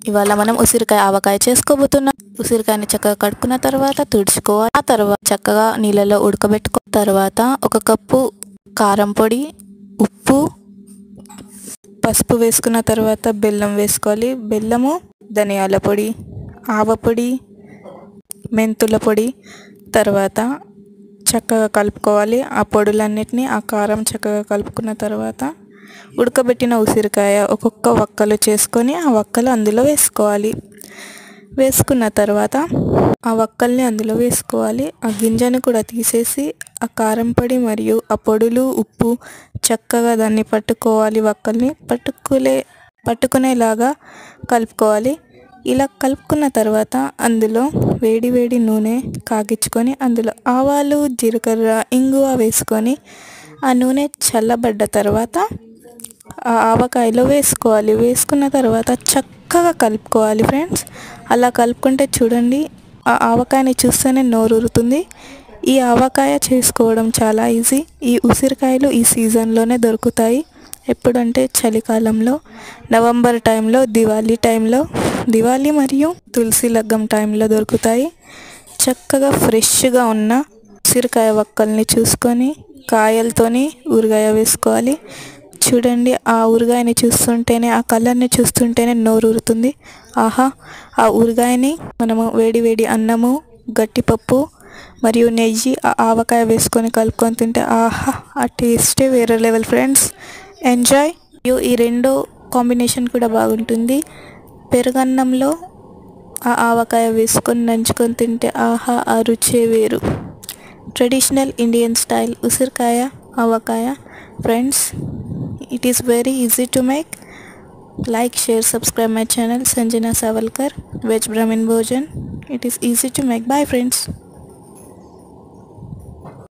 ఇవాళ మనం ఉసిరికాయ ఆవకాయ చేసుకోబోతున్నాం. ఉసిరికాయని చక్కగా కడుక్కున్న తర్వాత తుడుచుకోవాలి. ఆ తర్వాత చక్కగా నీళ్ళలో ఉడకబెట్టుకున్న తర్వాత 1 కప్పు కారం పొడి, ఉప్పు, పసుపు వేసుకున్న తర్వాత బెల్లం వేసుకోవాలి. బెల్లము, ధనియాల పొడి, ఆవ పొడి, మెంతుల పొడి తర్వాత చక్కగా కలుపుకోవాలి. ఆ పొడులన్నిటిని ఆ కారం చక్కగా కలుపుకున్న తర్వాత ఉడకబెట్టిన ఉసిరికాయ ఒక్కొక్క వక్కలు చేసుకొని ఆ వక్కలు అందులో వేసుకోవాలి. వేసుకున్న తర్వాత ఆ వక్కల్ని అందులో వేసుకోవాలి. ఆ గింజను కూడా తీసేసి ఆ కారం పొడి మరియు ఆ పొడులు, ఉప్పు చక్కగా దాన్ని పట్టుకోవాలి. వక్కల్ని పట్టుకునేలాగా కలుపుకోవాలి. ఇలా కలుపుకున్న తర్వాత అందులో వేడి వేడి నూనె కాగించుకొని అందులో ఆవాలు, జీలకర్ర, ఇంగువ వేసుకొని ఆ నూనె చల్లబడ్డ తర్వాత ఆ ఆవకాయలో వేసుకోవాలి. వేసుకున్న తర్వాత చక్కగా కలుపుకోవాలి ఫ్రెండ్స్. అలా కలుపుకుంటే చూడండి, ఆ ఆవకాయని చూస్తేనే నోరూరుతుంది. ఈ ఆవకాయ చేసుకోవడం చాలా ఈజీ. ఈ ఉసిరికాయలు ఈ సీజన్లోనే దొరుకుతాయి. ఎప్పుడంటే చలికాలంలో, నవంబర్ టైంలో, దివాళీ మరియు తులసి లగ్గం టైంలో దొరుకుతాయి. చక్కగా ఫ్రెష్గా ఉన్న ఉసిరికాయ వక్కల్ని చూసుకొని కాయలతోని ఊరగాయ వేసుకోవాలి. చూడండి, ఆ ఊరగాయని చూస్తుంటేనే, ఆ కలర్ని చూస్తుంటేనే నోరూరుతుంది. ఆహా! ఆ ఊరగాయని మనము వేడి వేడి అన్నము, గట్టిపప్పు మరియు నెయ్యి, ఆ ఆవకాయ వేసుకొని కలుపుకొని తింటే ఆహా! ఆ టేస్టే వేరే లెవెల్ ఫ్రెండ్స్. ఎంజాయ్. ఈ రెండో కాంబినేషన్ కూడా బాగుంటుంది. పెరుగన్నంలో ఆ ఆవకాయ వేసుకొని నంచుకొని తింటే ఆహా! ఆ రుచే వేరు. ట్రెడిషనల్ ఇండియన్ స్టైల్ ఉసిరికాయ ఆవకాయ friends. It is very easy to make. Like, share, subscribe my channel Sanjana Savalkar, Veg Brahmin Bhojan. It is easy to make. Bye friends.